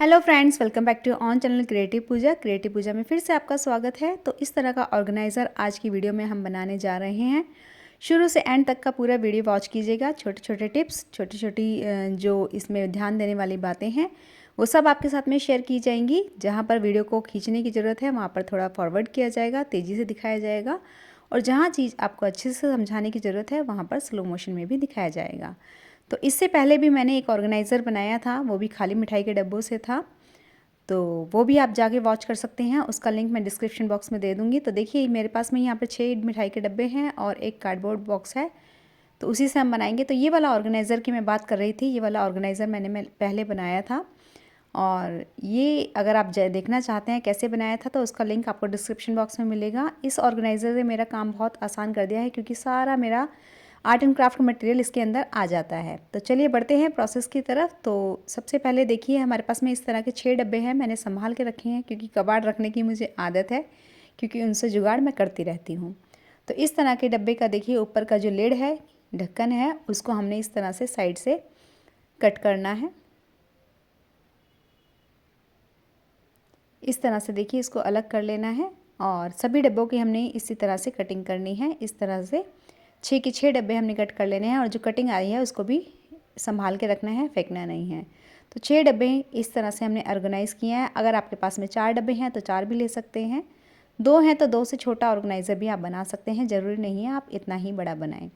Hello friends, welcome back to on channel creative Pooja. Creative Pooja में फिर से आपका स्वागत है। तो इस तरह का ऑर्गेनाइज़र आज की वीडियो में हम बनाने जा रहे हैं। शुरू से एंड तक का पूरा वीडियो वॉच कीजिएगा। छोटे छोटे टिप्स, छोटी छोटी जो इसमें ध्यान देने वाली बातें हैं वो सब आपके साथ में शेयर की जाएंगी। जहाँ पर वीडियो को खींचने की ज़रूरत है वहाँ पर थोड़ा फॉरवर्ड किया जाएगा, तेज़ी से दिखाया जाएगा, और जहाँ चीज़ आपको अच्छे से समझाने की ज़रूरत है वहाँ पर स्लो मोशन में भी दिखाया जाएगा। तो इससे पहले भी मैंने एक ऑर्गेनाइज़र बनाया था, वो भी खाली मिठाई के डब्बों से था, तो वो भी आप जाके वॉच कर सकते हैं। उसका लिंक मैं डिस्क्रिप्शन बॉक्स में दे दूँगी। तो देखिए मेरे पास में यहाँ पे 6 मिठाई के डब्बे हैं और एक कार्डबोर्ड बॉक्स है, तो उसी से हम बनाएंगे। तो ये वाला ऑर्गेनाइज़र की मैं बात कर रही थी, ये वाला ऑर्गेनाइज़र मैं पहले बनाया था, और ये अगर आप देखना चाहते हैं कैसे बनाया था तो उसका लिंक आपको डिस्क्रिप्शन बॉक्स में मिलेगा। इस ऑर्गेनाइज़र ने मेरा काम बहुत आसान कर दिया है, क्योंकि सारा मेरा आर्ट एंड क्राफ्ट मटेरियल इसके अंदर आ जाता है। तो चलिए बढ़ते हैं प्रोसेस की तरफ। तो सबसे पहले देखिए हमारे पास में इस तरह के 6 डब्बे हैं, मैंने संभाल के रखे हैं क्योंकि कबाड़ रखने की मुझे आदत है, क्योंकि उनसे जुगाड़ मैं करती रहती हूँ। तो इस तरह के डब्बे का देखिए ऊपर का जो लिड है, ढक्कन है, उसको हमने इस तरह से साइड से कट करना है। इस तरह से देखिए इसको अलग कर लेना है, और सभी डब्बों की हमने इसी तरह से कटिंग करनी है। इस तरह से 6 के 6 डब्बे हमने कट कर लेने हैं, और जो कटिंग आई है उसको भी संभाल के रखना है, फेंकना नहीं है। तो 6 डब्बे इस तरह से हमने ऑर्गेनाइज़ किए हैं। अगर आपके पास में 4 डब्बे हैं तो 4 भी ले सकते हैं, 2 हैं तो 2 से छोटा ऑर्गेनाइज़र भी आप बना सकते हैं, ज़रूरी नहीं है आप इतना ही बड़ा बनाएं।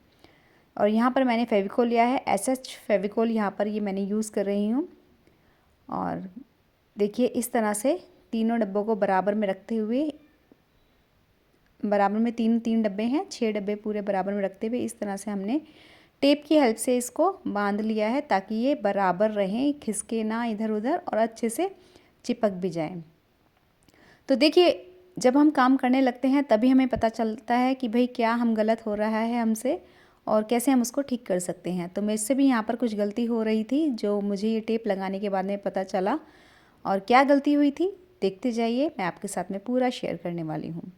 और यहाँ पर मैंने फेविकोल लिया है, एसएच फेविकोल यहाँ पर ये मैंने यूज़ कर रही हूँ। और देखिए इस तरह से तीनों डब्बों को बराबर में रखते हुए, बराबर में तीन डब्बे हैं, 6 डब्बे पूरे बराबर में रखते हुए इस तरह से हमने टेप की हेल्प से इसको बांध लिया है, ताकि ये बराबर रहें, खिसके ना इधर उधर, और अच्छे से चिपक भी जाए। तो देखिए जब हम काम करने लगते हैं तभी हमें पता चलता है कि भाई क्या हम गलत हो रहा है हमसे, और कैसे हम उसको ठीक कर सकते हैं। तो मुझसे भी यहाँ पर कुछ गलती हो रही थी, जो मुझे ये टेप लगाने के बाद में पता चला। और क्या गलती हुई थी देखते जाइए, मैं आपके साथ में पूरा शेयर करने वाली हूँ।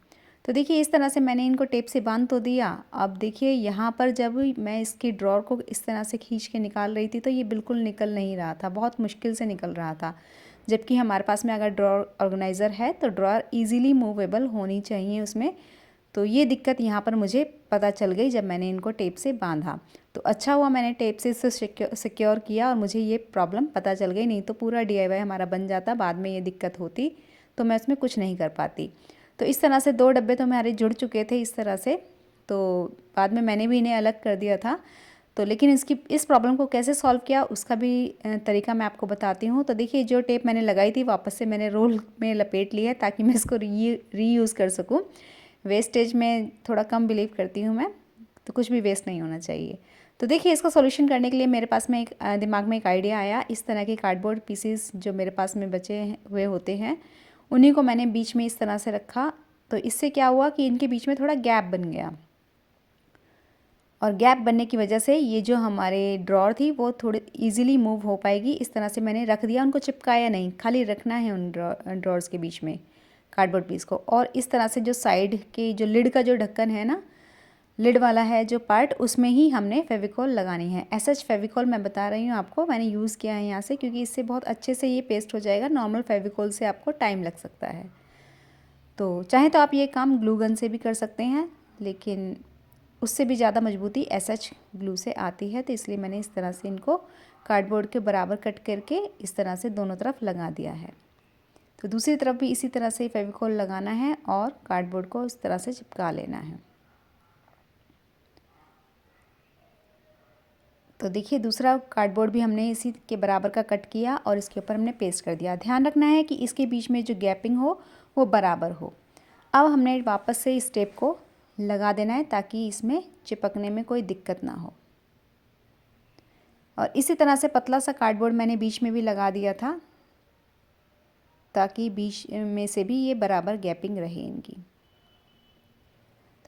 तो देखिए इस तरह से मैंने इनको टेप से बांध तो दिया। अब देखिए यहाँ पर जब मैं इसकी ड्रॉर को इस तरह से खींच के निकाल रही थी तो ये बिल्कुल निकल नहीं रहा था, बहुत मुश्किल से निकल रहा था। जबकि हमारे पास में अगर ड्रॉर ऑर्गेनाइज़र है तो ड्रॉर ईज़िली मूवेबल होनी चाहिए उसमें। तो ये दिक्कत यहाँ पर मुझे पता चल गई जब मैंने इनको टेप से बांधा। तो अच्छा हुआ मैंने टेप से इसे सिक्योर किया, और मुझे ये प्रॉब्लम पता चल गई, नहीं तो पूरा DIY हमारा बन जाता, बाद में ये दिक्कत होती तो मैं उसमें कुछ नहीं कर पाती। तो इस तरह से 2 डब्बे तो हमारे जुड़ चुके थे इस तरह से, तो बाद में मैंने भी इन्हें अलग कर दिया था। तो लेकिन इस प्रॉब्लम को कैसे सॉल्व किया उसका भी तरीका मैं आपको बताती हूँ। तो देखिए जो टेप मैंने लगाई थी वापस से मैंने रोल में लपेट ली है, ताकि मैं इसको रीयूज़ कर सकूँ। वेस्टेज में थोड़ा कम बिलीव करती हूँ मैं, तो कुछ भी वेस्ट नहीं होना चाहिए। तो देखिए इसका सॉल्यूशन करने के लिए मेरे पास में दिमाग में एक आइडिया आया। इस तरह के कार्डबोर्ड पीसेस जो मेरे पास में बचे हुए होते हैं, उन्हीं को मैंने बीच में इस तरह से रखा। तो इससे क्या हुआ कि इनके बीच में थोड़ा गैप बन गया, और गैप बनने की वजह से ये जो हमारे ड्रॉर थी वो थोड़ी इजीली मूव हो पाएगी। इस तरह से मैंने रख दिया, उनको चिपकाया नहीं, खाली रखना है उन ड्रॉर्स के बीच में कार्डबोर्ड पीस को। और इस तरह से जो साइड के जो लिड का जो ढक्कन है ना, लिड वाला है जो पार्ट, उसमें ही हमने फेविकोल लगानी है। एसएच फेविकोल मैं बता रही हूँ आपको, मैंने यूज़ किया है यहाँ से, क्योंकि इससे बहुत अच्छे से ये पेस्ट हो जाएगा। नॉर्मल फेविकोल से आपको टाइम लग सकता है। तो चाहे तो आप ये काम ग्लू गन से भी कर सकते हैं, लेकिन उससे भी ज़्यादा मजबूती एसएच ग्लू से आती है। तो इसलिए मैंने इस तरह से इनको कार्डबोर्ड के बराबर कट करके इस तरह से दोनों तरफ लगा दिया है। तो दूसरी तरफ भी इसी तरह से फेविकोल लगाना है और कार्डबोर्ड को इस तरह से चिपका लेना है। तो देखिए दूसरा कार्डबोर्ड भी हमने इसी के बराबर का कट किया और इसके ऊपर हमने पेस्ट कर दिया। ध्यान रखना है कि इसके बीच में जो गैपिंग हो वो बराबर हो। अब हमने वापस से इस टेप को लगा देना है, ताकि इसमें चिपकने में कोई दिक्कत ना हो। और इसी तरह से पतला सा कार्डबोर्ड मैंने बीच में भी लगा दिया था, ताकि बीच में से भी ये बराबर गैपिंग रहे इनकी।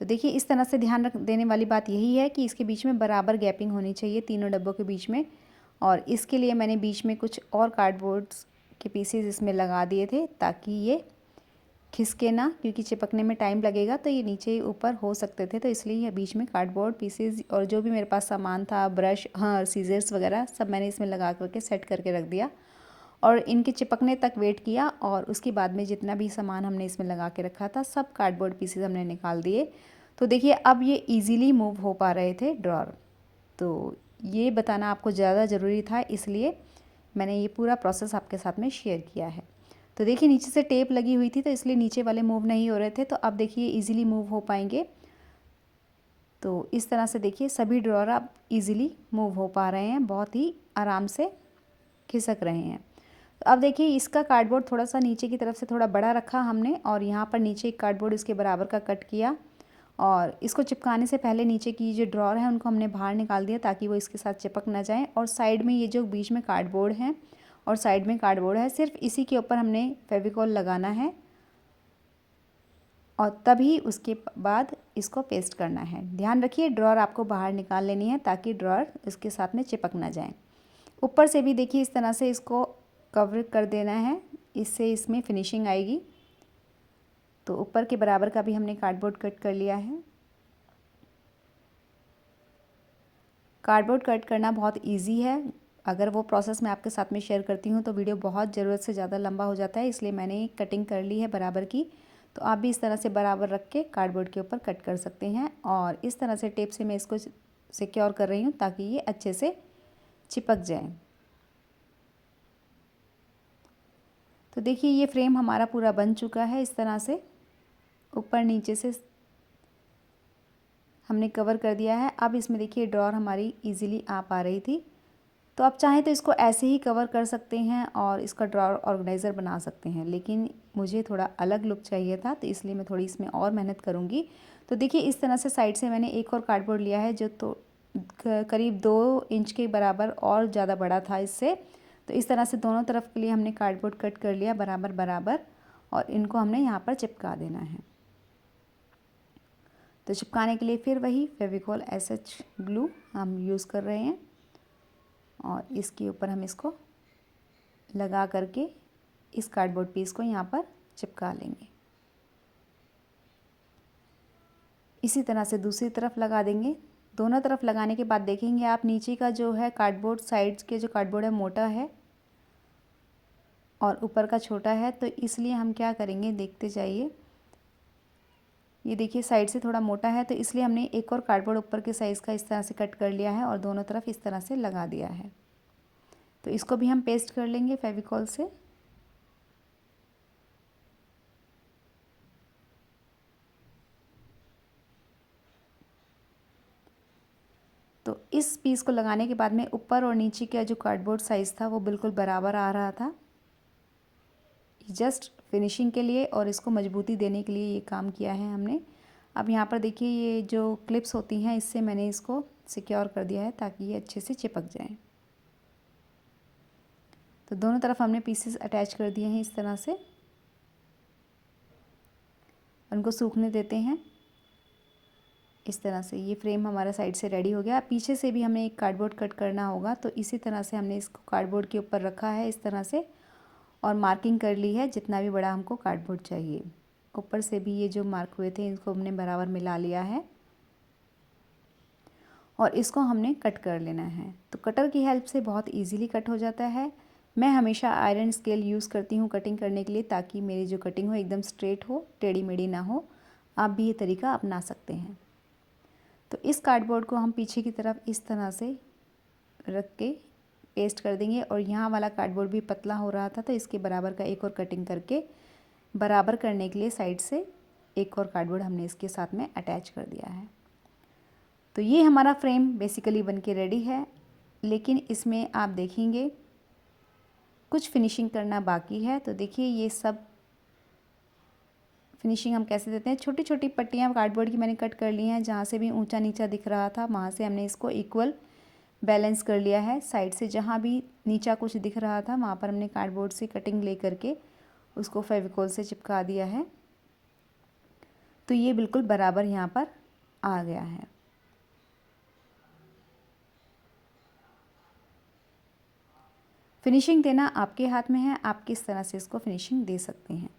तो देखिए इस तरह से ध्यान रख देने वाली बात यही है कि इसके बीच में बराबर गैपिंग होनी चाहिए तीनों डब्बों के बीच में। और इसके लिए मैंने बीच में कुछ और कार्डबोर्ड्स के पीसेस इसमें लगा दिए थे, ताकि ये खिसके ना, क्योंकि चिपकने में टाइम लगेगा तो ये नीचे ऊपर हो सकते थे। तो इसलिए ये बीच में कार्डबोर्ड पीसेस और जो भी मेरे पास सामान था, ब्रश, हाँ, सीजर्स वगैरह सब मैंने इसमें लगा करके सेट करके रख दिया। और इनके चिपकने तक वेट किया और उसके बाद में जितना भी सामान हमने इसमें लगा के रखा था सब कार्डबोर्ड पीसेस हमने निकाल दिए। तो देखिए अब ये इजीली मूव हो पा रहे थे ड्रॉर। तो ये बताना आपको ज़्यादा ज़रूरी था, इसलिए मैंने ये पूरा प्रोसेस आपके साथ में शेयर किया है। तो देखिए नीचे से टेप लगी हुई थी तो इसलिए नीचे वाले मूव नहीं हो रहे थे, तो अब देखिए इजीली मूव हो पाएंगे। तो इस तरह से देखिए सभी ड्रॉर अब इजीली मूव हो पा रहे हैं, बहुत ही आराम से खिसक रहे हैं। तो अब देखिए इसका कार्डबोर्ड थोड़ा सा नीचे की तरफ से थोड़ा बड़ा रखा हमने और यहाँ पर नीचे एक कार्डबोर्ड इसके बराबर का कट किया और इसको चिपकाने से पहले नीचे की जो ड्रॉर है उनको हमने बाहर निकाल दिया ताकि वो इसके साथ चिपक ना जाए। और साइड में ये जो बीच में कार्डबोर्ड है और साइड में कार्डबोर्ड है, सिर्फ इसी के ऊपर हमने फेविकॉल लगाना है और तभी उसके बाद इसको पेस्ट करना है। ध्यान रखिए ड्रॉर आपको बाहर निकाल लेनी है ताकि ड्रॉर इसके साथ में चिपक ना जाए। ऊपर से भी देखिए इस तरह से इसको कवर कर देना है, इससे इसमें फिनिशिंग आएगी। तो ऊपर के बराबर का भी हमने कार्डबोर्ड कट कर लिया है। कार्डबोर्ड कट करना बहुत इजी है। अगर वो प्रोसेस मैं आपके साथ में शेयर करती हूँ तो वीडियो बहुत ज़रूरत से ज़्यादा लंबा हो जाता है, इसलिए मैंने कटिंग कर ली है बराबर की। तो आप भी इस तरह से बराबर रख के कार्डबोर्ड के ऊपर कट कर सकते हैं और इस तरह से टेप से मैं इसको सिक्योर कर रही हूँ ताकि ये अच्छे से चिपक जाए। तो देखिए ये फ्रेम हमारा पूरा बन चुका है। इस तरह से ऊपर नीचे से हमने कवर कर दिया है। अब इसमें देखिए ड्रॉर हमारी इजीली आ पा रही थी। तो आप चाहें तो इसको ऐसे ही कवर कर सकते हैं और इसका ड्रॉर ऑर्गेनाइज़र बना सकते हैं, लेकिन मुझे थोड़ा अलग लुक चाहिए था तो इसलिए मैं थोड़ी इसमें और मेहनत करूँगी। तो देखिए इस तरह से साइड से मैंने एक और कार्डबोर्ड लिया है जो तो करीब 2 इंच के बराबर और ज़्यादा बड़ा था इससे। तो इस तरह से दोनों तरफ के लिए हमने कार्डबोर्ड कट कर लिया बराबर बराबर और इनको हमने यहाँ पर चिपका देना है। तो चिपकाने के लिए फिर वही फेविकॉल SH ग्लू हम यूज़ कर रहे हैं और इसके ऊपर हम इसको लगा करके इस कार्डबोर्ड पीस को यहाँ पर चिपका लेंगे। इसी तरह से दूसरी तरफ लगा देंगे। दोनों तरफ लगाने के बाद देखेंगे आप नीचे का जो है कार्डबोर्ड, साइड्स के जो कार्डबोर्ड है मोटा है और ऊपर का छोटा है, तो इसलिए हम क्या करेंगे देखते जाइए। ये देखिए साइड से थोड़ा मोटा है तो इसलिए हमने एक और कार्डबोर्ड ऊपर के साइज़ का इस तरह से कट कर लिया है और दोनों तरफ इस तरह से लगा दिया है। तो इसको भी हम पेस्ट कर लेंगे फेविकॉल से। तो इस पीस को लगाने के बाद में ऊपर और नीचे का जो कार्डबोर्ड साइज़ था वो बिल्कुल बराबर आ रहा था। जस्ट फिनिशिंग के लिए और इसको मजबूती देने के लिए ये काम किया है हमने। अब यहाँ पर देखिए ये जो क्लिप्स होती हैं इससे मैंने इसको सिक्योर कर दिया है ताकि ये अच्छे से चिपक जाए। तो दोनों तरफ हमने पीसेस अटैच कर दिए हैं इस तरह से। उनको सूखने देते हैं। इस तरह से ये फ्रेम हमारा साइड से रेडी हो गया। पीछे से भी हमें एक कार्डबोर्ड कट करना होगा, तो इसी तरह से हमने इसको कार्डबोर्ड के ऊपर रखा है इस तरह से और मार्किंग कर ली है जितना भी बड़ा हमको कार्डबोर्ड चाहिए। ऊपर से भी ये जो मार्क हुए थे इसको हमने बराबर मिला लिया है और इसको हमने कट कर लेना है। तो कटर की हेल्प से बहुत ईजीली कट हो जाता है। मैं हमेशा आयरन स्केल यूज़ करती हूँ कटिंग करने के लिए ताकि मेरी जो कटिंग हो एकदम स्ट्रेट हो, टेढ़ी मेढ़ी ना हो। आप भी ये तरीका अपना सकते हैं। तो इस कार्डबोर्ड को हम पीछे की तरफ इस तरह से रख के पेस्ट कर देंगे और यहाँ वाला कार्डबोर्ड भी पतला हो रहा था तो इसके बराबर का एक और कटिंग करके बराबर करने के लिए साइड से एक और कार्डबोर्ड हमने इसके साथ में अटैच कर दिया है। तो ये हमारा फ्रेम बेसिकली बन के रेडी है, लेकिन इसमें आप देखेंगे कुछ फिनिशिंग करना बाकी है। तो देखिए ये सब फिनिशिंग हम कैसे देते हैं। छोटी छोटी पट्टियाँ कार्डबोर्ड की मैंने कट कर ली हैं, जहाँ से भी ऊंचा नीचा दिख रहा था वहाँ से हमने इसको इक्वल बैलेंस कर लिया है। साइड से जहाँ भी नीचा कुछ दिख रहा था वहाँ पर हमने कार्डबोर्ड से कटिंग ले करके उसको फेविकोल से चिपका दिया है। तो ये बिल्कुल बराबर यहाँ पर आ गया है। फिनिशिंग देना आपके हाथ में है, आप किस तरह से इसको फिनिशिंग दे सकते हैं।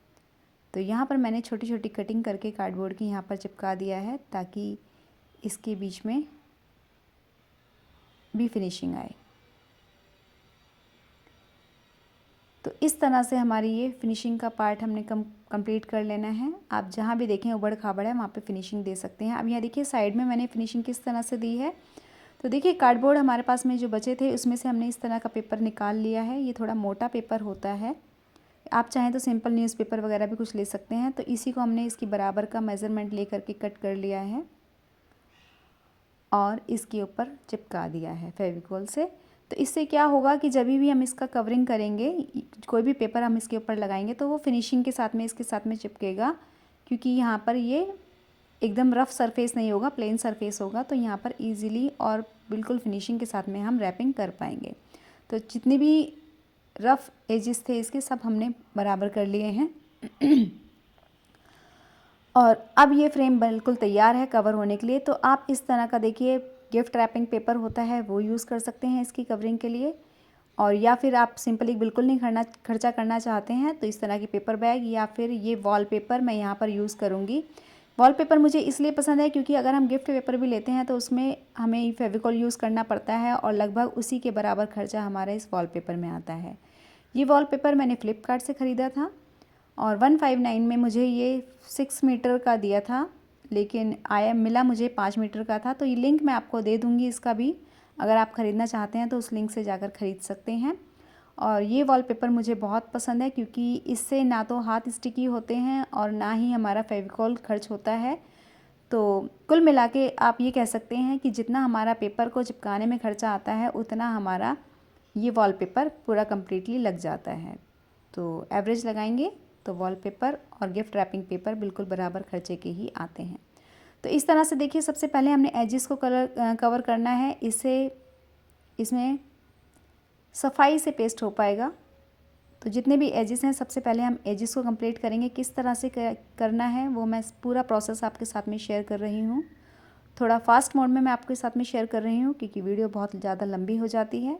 तो यहाँ पर मैंने छोटी छोटी कटिंग करके कार्डबोर्ड की यहाँ पर चिपका दिया है ताकि इसके बीच में भी फिनिशिंग आए। तो इस तरह से हमारी ये फिनिशिंग का पार्ट हमने कंप्लीट कर लेना है। आप जहाँ भी देखें उबड़ खाबड़ है वहाँ पे फिनिशिंग दे सकते हैं। अब यहाँ देखिए साइड में मैंने फिनिशिंग किस तरह से दी है। तो देखिए कार्डबोर्ड हमारे पास में जो बचे थे उसमें से हमने इस तरह का पेपर निकाल लिया है। ये थोड़ा मोटा पेपर होता है, आप चाहें तो सिंपल न्यूज़पेपर वगैरह भी कुछ ले सकते हैं। तो इसी को हमने इसकी बराबर का मेज़रमेंट ले करके कट कर लिया है और इसके ऊपर चिपका दिया है फेविकोल से। तो इससे क्या होगा कि जब भी हम इसका कवरिंग करेंगे, कोई भी पेपर हम इसके ऊपर लगाएंगे तो वो फिनिशिंग के साथ में इसके साथ में चिपकेगा, क्योंकि यहाँ पर ये एकदम रफ़ सरफेस नहीं होगा, प्लेन सरफेस होगा। तो यहाँ पर इजीली और बिल्कुल फिनिशिंग के साथ में हम रैपिंग कर पाएंगे। तो जितनी भी रफ़ एजेस थे इसके सब हमने बराबर कर लिए हैं। और अब ये फ्रेम बिल्कुल तैयार है कवर होने के लिए। तो आप इस तरह का देखिए गिफ्ट रैपिंग पेपर होता है वो यूज़ कर सकते हैं इसकी कवरिंग के लिए, और या फिर आप सिंपली बिल्कुल नहीं खर्चा करना चाहते हैं तो इस तरह की पेपर बैग या फिर ये वॉलपेपर मैं यहाँ पर यूज़ करूँगी। वॉलपेपर मुझे इसलिए पसंद है क्योंकि अगर हम गिफ्ट पेपर भी लेते हैं तो उसमें हमें फेविकॉल यूज़ करना पड़ता है और लगभग उसी के बराबर खर्चा हमारा इस वॉलपेपर में आता है। ये वॉलपेपर मैंने फ़्लिपकार्ट से ख़रीदा था और 159 में मुझे ये 6 मीटर का दिया था, लेकिन मिला मुझे 5 मीटर का था। तो ये लिंक मैं आपको दे दूँगी इसका भी, अगर आप ख़रीदना चाहते हैं तो उस लिंक से जाकर ख़रीद सकते हैं। और ये वॉलपेपर मुझे बहुत पसंद है क्योंकि इससे ना तो हाथ स्टिकी होते हैं और ना ही हमारा फेविकॉल खर्च होता है। तो कुल मिला के आप ये कह सकते हैं कि जितना हमारा पेपर को चिपकाने में खर्चा आता है उतना हमारा ये वॉलपेपर पूरा कम्प्लीटली लग जाता है। तो एवरेज लगाएंगे तो वॉलपेपर और गिफ्ट रैपिंग पेपर बिल्कुल बराबर खर्चे के ही आते हैं। तो इस तरह से देखिए सबसे पहले हमने एजेस को कवर करना है, इसमें सफाई से पेस्ट हो पाएगा। तो जितने भी एजेस हैं सबसे पहले हम एजेस को कंप्लीट करेंगे। किस तरह से करना है वो मैं पूरा प्रोसेस आपके साथ में शेयर कर रही हूँ। थोड़ा फास्ट मोड में मैं आपके साथ में शेयर कर रही हूँ क्योंकि वीडियो बहुत ज़्यादा लंबी हो जाती है।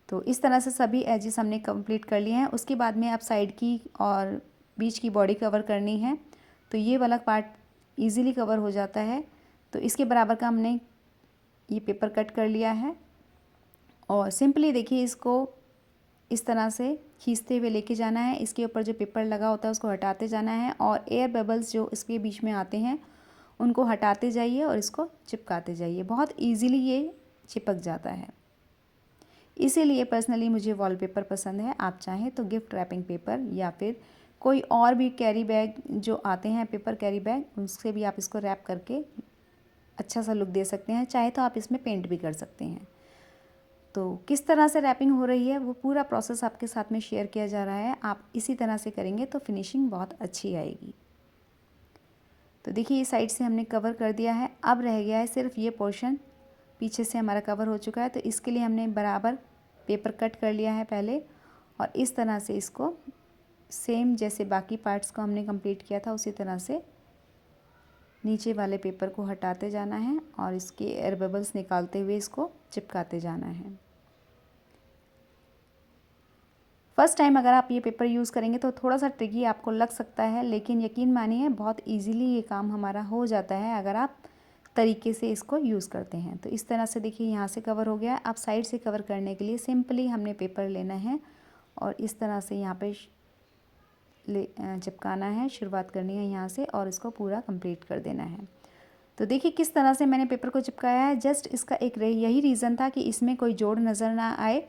तो इस तरह से सभी एजेस हमने कंप्लीट कर लिए हैं। उसके बाद में आप साइड की और बीच की बॉडी कवर करनी है, तो ये वाला पार्ट इजीली कवर हो जाता है। तो इसके बराबर का हमने ये पेपर कट कर लिया है और सिंपली देखिए इसको इस तरह से खींचते हुए लेके जाना है। इसके ऊपर जो पेपर लगा होता है उसको हटाते जाना है और एयर बबल्स जो इसके बीच में आते हैं उनको हटाते जाइए और इसको चिपकाते जाइए। बहुत ईजीली ये चिपक जाता है, इसीलिए पर्सनली मुझे वॉलपेपर पसंद है। आप चाहें तो गिफ्ट रैपिंग पेपर या फिर कोई और भी कैरी बैग जो आते हैं, पेपर कैरी बैग, उससे भी आप इसको रैप करके अच्छा सा लुक दे सकते हैं। चाहे तो आप इसमें पेंट भी कर सकते हैं। तो किस तरह से रैपिंग हो रही है वो पूरा प्रोसेस आपके साथ में शेयर किया जा रहा है। आप इसी तरह से करेंगे तो फिनिशिंग बहुत अच्छी आएगी। तो देखिए ये साइड से हमने कवर कर दिया है। अब रह गया है सिर्फ ये पोर्शन, पीछे से हमारा कवर हो चुका है। तो इसके लिए हमने बराबर पेपर कट कर लिया है पहले और इस तरह से इसको सेम जैसे बाकी पार्ट्स को हमने कंप्लीट किया था उसी तरह से नीचे वाले पेपर को हटाते जाना है और इसके एयर बबल्स निकालते हुए इसको चिपकाते जाना है। फर्स्ट टाइम अगर आप ये पेपर यूज़ करेंगे तो थोड़ा सा ट्रिकी आपको लग सकता है, लेकिन यकीन मानिए बहुत इजीली ये काम हमारा हो जाता है अगर आप तरीके से इसको यूज़ करते हैं। तो इस तरह से देखिए यहाँ से कवर हो गया। अब साइड से कवर करने के लिए सिंपली हमने पेपर लेना है और इस तरह से यहाँ पे चिपकाना है। शुरुआत करनी है यहाँ से और इसको पूरा कंप्लीट कर देना है। तो देखिए किस तरह से मैंने पेपर को चिपकाया है। जस्ट इसका एक यही रीज़न था कि इसमें कोई जोड़ नज़र ना आए।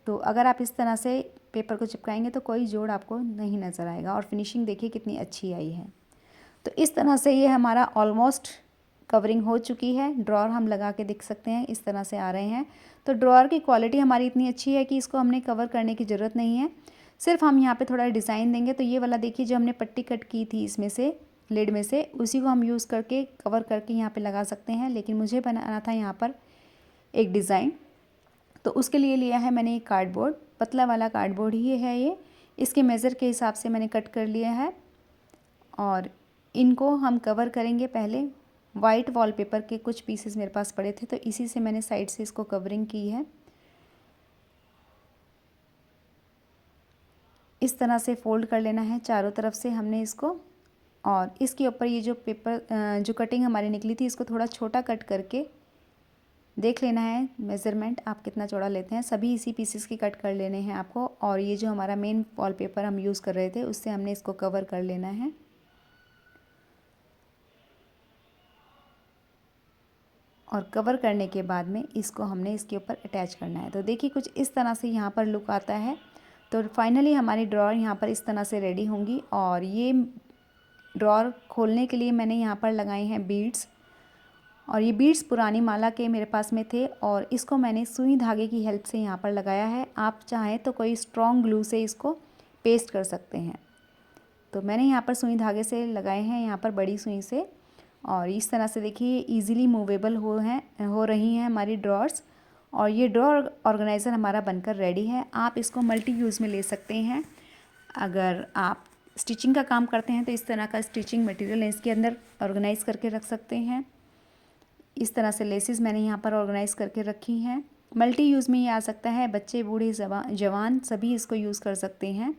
तो अगर आप इस तरह से पेपर को चिपकाएंगे तो कोई जोड़ आपको नहीं नज़र आएगा और फिनिशिंग देखिए कितनी अच्छी आई है। तो इस तरह से ये हमारा ऑलमोस्ट कवरिंग हो चुकी है। ड्रॉअर हम लगा के देख सकते हैं, इस तरह से आ रहे हैं। तो ड्रॉअर की क्वालिटी हमारी इतनी अच्छी है कि इसको हमने कवर करने की ज़रूरत नहीं है, सिर्फ हम यहाँ पे थोड़ा डिज़ाइन देंगे। तो ये वाला देखिए जो हमने पट्टी कट की थी इसमें से लिड में से, उसी को हम यूज़ करके कवर करके यहाँ पे लगा सकते हैं। लेकिन मुझे बनाना था यहाँ पर एक डिज़ाइन, तो उसके लिए लिया है मैंने एक कार्डबोर्ड, पतला वाला कार्डबोर्ड ही है ये। इसके मेज़र के हिसाब से मैंने कट कर लिया है और इनको हम कवर करेंगे। पहले वाइट वॉलपेपर के कुछ पीसेस मेरे पास पड़े थे तो इसी से मैंने साइड से इसको कवरिंग की है। इस तरह से फ़ोल्ड कर लेना है चारों तरफ से हमने इसको, और इसके ऊपर ये जो पेपर जो कटिंग हमारी निकली थी इसको थोड़ा छोटा कट करके देख लेना है मेज़रमेंट आप कितना चौड़ा लेते हैं। सभी इसी पीसेस की कट कर लेने हैं आपको। और ये जो हमारा मेन वॉलपेपर हम यूज़ कर रहे थे उससे हमने इसको कवर कर लेना है। और कवर करने के बाद में इसको हमने इसके ऊपर अटैच करना है। तो देखिए कुछ इस तरह से यहाँ पर लुक आता है। तो फाइनली हमारी ड्रॉअर यहाँ पर इस तरह से रेडी होंगी। और ये ड्रॉअर खोलने के लिए मैंने यहाँ पर लगाए हैं बीड्स। और ये बीड्स पुरानी माला के मेरे पास में थे और इसको मैंने सुई धागे की हेल्प से यहाँ पर लगाया है। आप चाहें तो कोई स्ट्रॉन्ग ग्लू से इसको पेस्ट कर सकते हैं। तो मैंने यहाँ पर सुई धागे से लगाए हैं, यहाँ पर बड़ी सुई से। और इस तरह से देखिए इजीली मूवेबल हो रही हैं हमारी ड्रॉर्स। और ये ड्रॉर ऑर्गेनाइज़र हमारा बनकर रेडी है। आप इसको मल्टी यूज़ में ले सकते हैं। अगर आप स्टिचिंग का काम करते हैं तो इस तरह का स्टिचिंग मटेरियल इसके अंदर ऑर्गेनाइज़ करके रख सकते हैं। इस तरह से लेसेस मैंने यहाँ पर ऑर्गेनाइज़ करके रखी हैं। मल्टी यूज़ में ये आ सकता है, बच्चे बूढ़े जवान सभी इसको यूज़ कर सकते हैं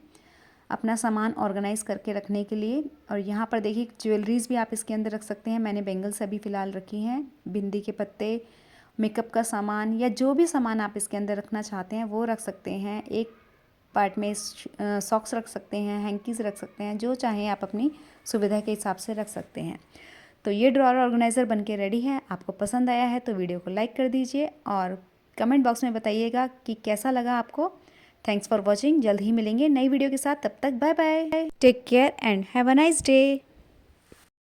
अपना सामान ऑर्गेनाइज़ करके रखने के लिए। और यहाँ पर देखिए ज्वेलरीज़ भी आप इसके अंदर रख सकते हैं। मैंने बैंगल्स अभी फ़िलहाल रखी हैं, बिंदी के पत्ते, मेकअप का सामान या जो भी सामान आप इसके अंदर रखना चाहते हैं वो रख सकते हैं। एक पार्ट में सॉक्स रख सकते हैं, हैंकीज़ रख सकते हैं, जो चाहें आप अपनी सुविधा के हिसाब से रख सकते हैं। तो ये ड्रॉअर ऑर्गेनाइज़र बनके रेडी है। आपको पसंद आया है तो वीडियो को लाइक कर दीजिए और कमेंट बॉक्स में बताइएगा कि कैसा लगा आपको। Thanks for watching. जल्द ही मिलेंगे नई वीडियो के साथ, तब तक bye bye, take care and have a nice day.